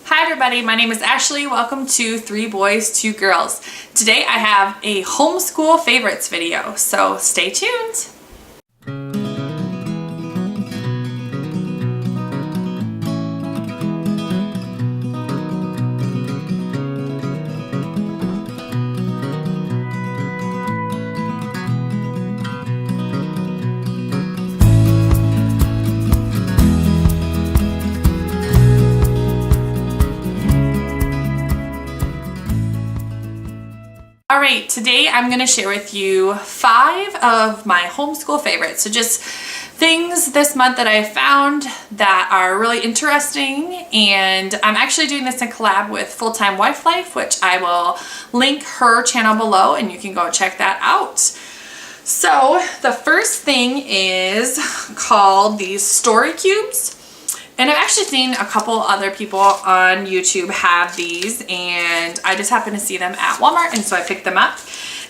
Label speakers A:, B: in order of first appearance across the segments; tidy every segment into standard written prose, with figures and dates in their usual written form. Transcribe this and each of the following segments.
A: Hi everybody, my name is Ashley. Welcome to 3 Boys, 2 Girls. Today I have a homeschool favorites video, so stay tuned. Alright, today I'm going to share with you 5 of my homeschool favorites. So just things this month that I found that are really interesting, and I'm actually doing this in collab with Full-Time Wife Life, which I will link her channel below and you can go check that out. So the first thing is called these story cubes. And I've actually seen a couple other people on YouTube have these, and I just happened to see them at Walmart, and so I picked them up.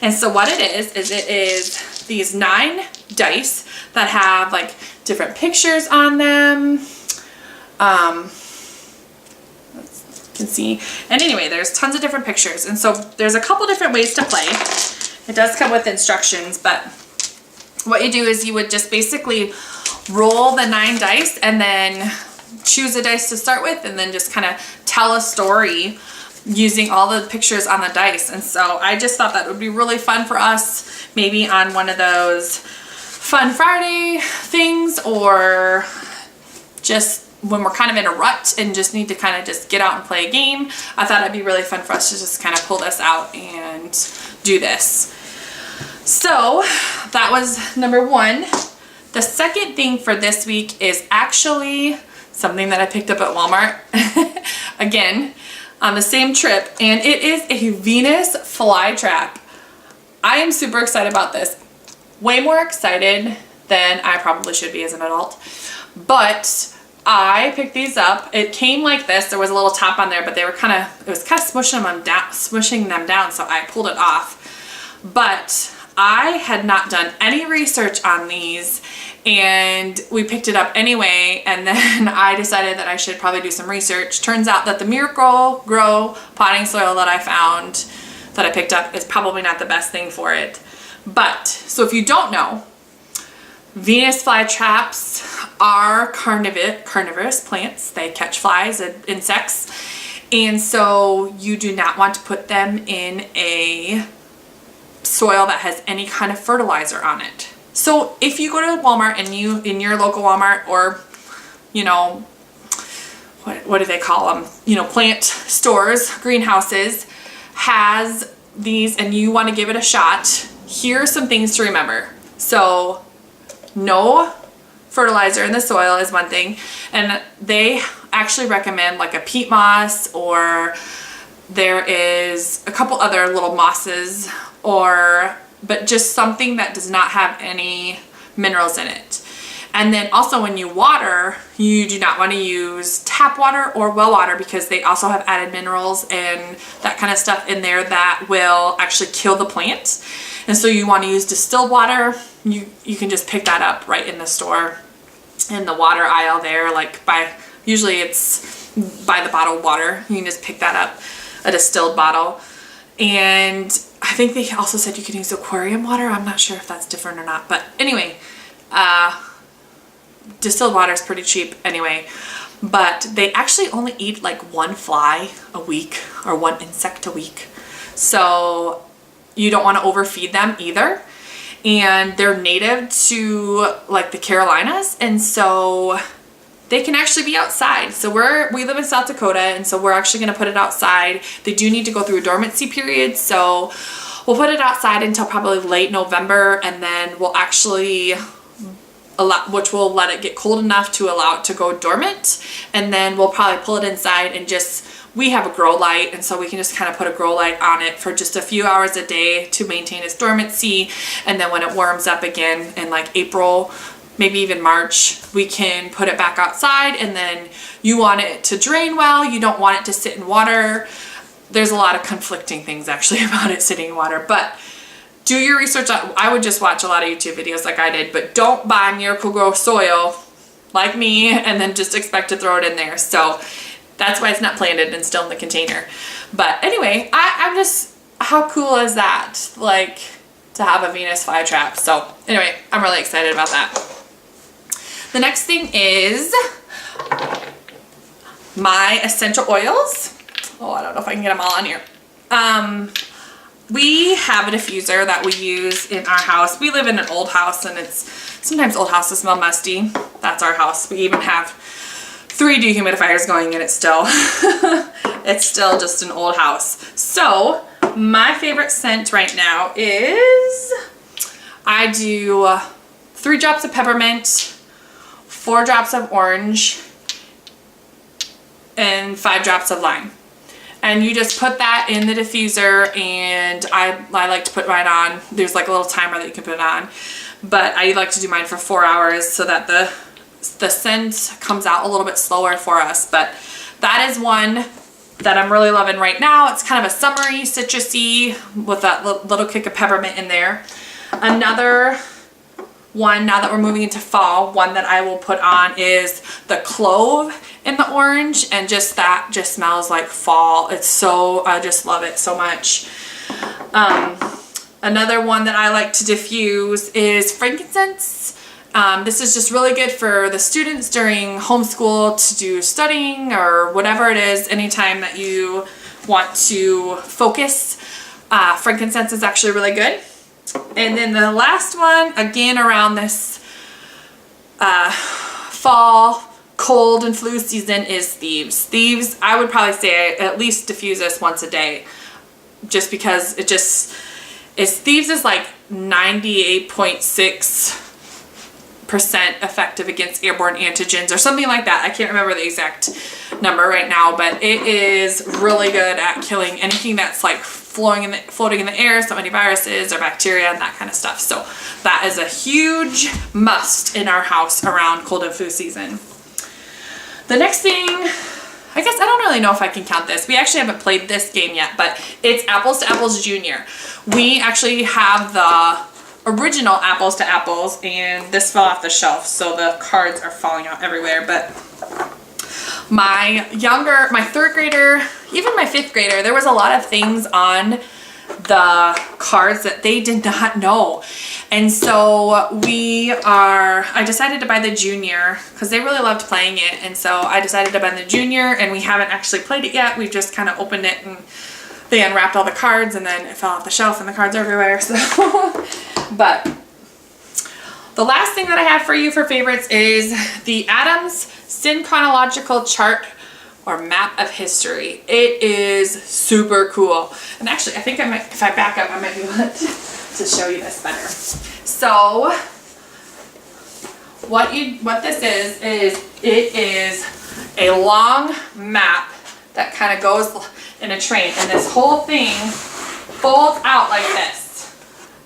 A: And so what it is these 9 dice that have like different pictures on them. You can see. And anyway, there's tons of different pictures. And so there's a couple different ways to play. It does come with instructions, but what you do is you would just basically roll the 9 dice and then choose a dice to start with, and then just kind of tell a story using all the pictures on the dice. And so I just thought that would be really fun for us, maybe on one of those Fun Friday things, or just when we're kind of in a rut and just need to kind of just get out and play a game. I thought it'd be really fun for us to just kind of pull this out and do this. So that was number 1. The second thing for this week is actually something that I picked up at Walmart again on the same trip, and it is a Venus fly trap. I am super excited about this. Way more excited than I probably should be as an adult, but I picked these up. It came like this. There was a little top on there, but they were it was kind of smushing them down, so I pulled it off. But I had not done any research on these, and we picked it up anyway, and then I decided that I should probably do some research. Turns out that the Miracle Grow potting soil that I found, that I picked up, is probably not the best thing for it. But, so if you don't know, Venus flytraps are carnivorous plants. They catch flies and insects, and so you do not want to put them in a soil that has any kind of fertilizer on it. So if you go to Walmart and in your local Walmart, or what do they call them, plant stores, greenhouses, has these, and you want to give it a shot, here are some things to remember. So no fertilizer in the soil is one thing, and they actually recommend like a peat moss, or there is a couple other little mosses, but just something that does not have any minerals in it. And then also when you water, you do not want to use tap water or well water, because they also have added minerals and that kind of stuff in there that will actually kill the plant. And so you want to use distilled water. You can just pick that up right in the store, in the water aisle there, usually it's by the bottled water. You can just pick that up, a distilled bottle. And I think they also said you could use aquarium water. I'm not sure if that's different or not, but anyway, distilled water is pretty cheap anyway. But they actually only eat like 1 fly a week, or 1 insect a week, so you don't want to overfeed them either. And they're native to like the Carolinas, and so they can actually be outside. So we live in South Dakota, and so we're actually going to put it outside. They do need to go through a dormancy period, so we'll put it outside until probably late November, and then we'll actually we'll let it get cold enough to allow it to go dormant, and then we'll probably pull it inside and we have a grow light, and so we can just kind of put a grow light on it for just a few hours a day to maintain its dormancy. And then when it warms up again in like April, maybe even March, we can put it back outside. And then you want it to drain well. You don't want it to sit in water. There's a lot of conflicting things actually about it sitting in water, but do your research. I would just watch a lot of YouTube videos like I did, but don't buy Miracle Grow soil like me and then just expect to throw it in there. So That's why it's not planted and still in the container. But anyway, I'm just, how cool is that? Like, to have a Venus flytrap. So anyway, I'm really excited about that. The next thing is my essential oils. Oh, I don't know if I can get them all on here. We have a diffuser that we use in our house. We live in an old house, and sometimes old houses smell musty. That's our house. We even have 3 dehumidifiers going, and it's still just an old house. So my favorite scent right now is, I do 3 drops of peppermint, 4 drops of orange, and 5 drops of lime. And you just put that in the diffuser, and I like to put mine on. There's like a little timer that you can put it on, but I like to do mine for 4 hours so that the scent comes out a little bit slower for us. But that is one that I'm really loving right now. It's kind of a summery, citrusy with that little kick of peppermint in there. Another one, now that we're moving into fall, one that I will put on is the clove in the orange, and just that just smells like fall. It's so, I just love it so much. Another one that I like to diffuse is frankincense. This is just really good for the students during homeschool to do studying or whatever it is, anytime that you want to focus. Frankincense is actually really good. And then the last one, again around this fall, cold and flu season, is Thieves. Thieves, I would probably say at least diffuse this once a day, just because Thieves is like 98.6% effective against airborne antigens or something like that. I can't remember the exact number right now, but it is really good at killing anything that's like floating in the air, so many viruses or bacteria and that kind of stuff. So that is a huge must in our house around cold and flu season. The next thing, I guess I don't really know if I can count this. We actually haven't played this game yet, but it's Apples to Apples Junior. We actually have the original Apples to Apples, and this fell off the shelf, so the cards are falling out everywhere. But my 3rd grader, even my 5th grader, there was a lot of things on the cards that they did not know. And so I decided to buy the Junior because they really loved playing it. And so I decided to buy the Junior, and we haven't actually played it yet. We've just kind of opened it, and they unwrapped all the cards, and then it fell off the shelf, and the cards are everywhere. So, but the last thing that I have for you for favorites is the Adams Synchronological Chart or Map of History. It is super cool. And actually, I think I might, if I back up, I might be able to show you this better. So what this is it is a long map that kind of goes in a train, and this whole thing folds out like this.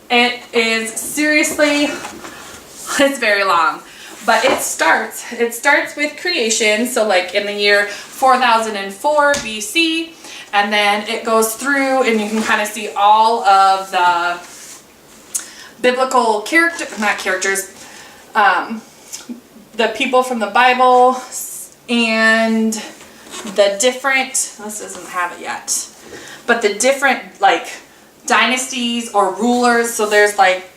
A: It is seriously, it's very long. But it starts with creation, so like in the year 4004 BC, and then it goes through, and you can kind of see all of the biblical the people from the Bible, and the different, this doesn't have it yet, but the different like dynasties or rulers. So there's like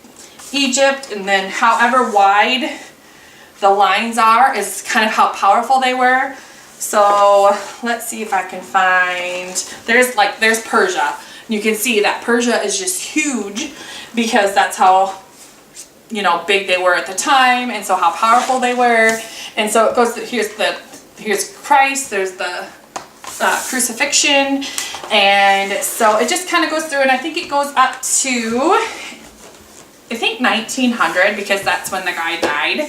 A: Egypt, and then however wide the lines are is kind of how powerful they were. So let's see if I can find, there's Persia. You can see that Persia is just huge because that's how, big they were at the time, and so how powerful they were. And so it goes through, here's Christ, there's the crucifixion, and so it just kind of goes through, and I think it goes up to, 1900, because that's when the guy died.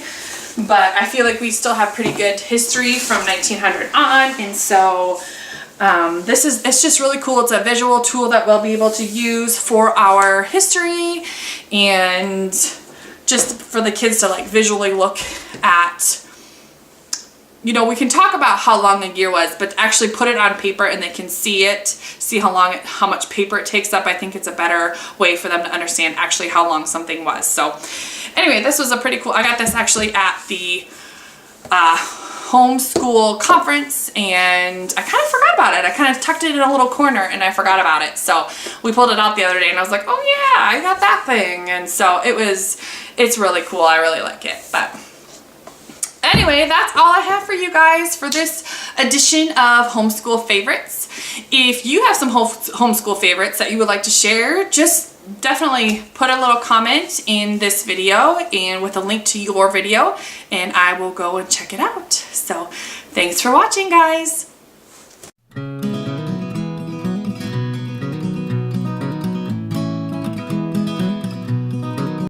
A: But I feel like we still have pretty good history from 1900 on, and so it's just really cool. It's a visual tool that we'll be able to use for our history, and just for the kids to like visually look at, we can talk about how long a year was, but actually put it on paper and they can see how much paper it takes up. I think it's a better way for them to understand actually how long something was. So anyway, this was a pretty cool, I got this actually at the homeschool conference, and I kind of forgot about it. I kind of tucked it in a little corner and I forgot about it. So we pulled it out the other day and I was like, oh yeah, I got that thing. And so it's really cool. I really like it. But anyway, that's all I have for you guys for this edition of Homeschool Favorites. If you have some homeschool favorites that you would like to share, just definitely put a little comment in this video and with a link to your video, and I will go and check it out. So thanks for watching, guys.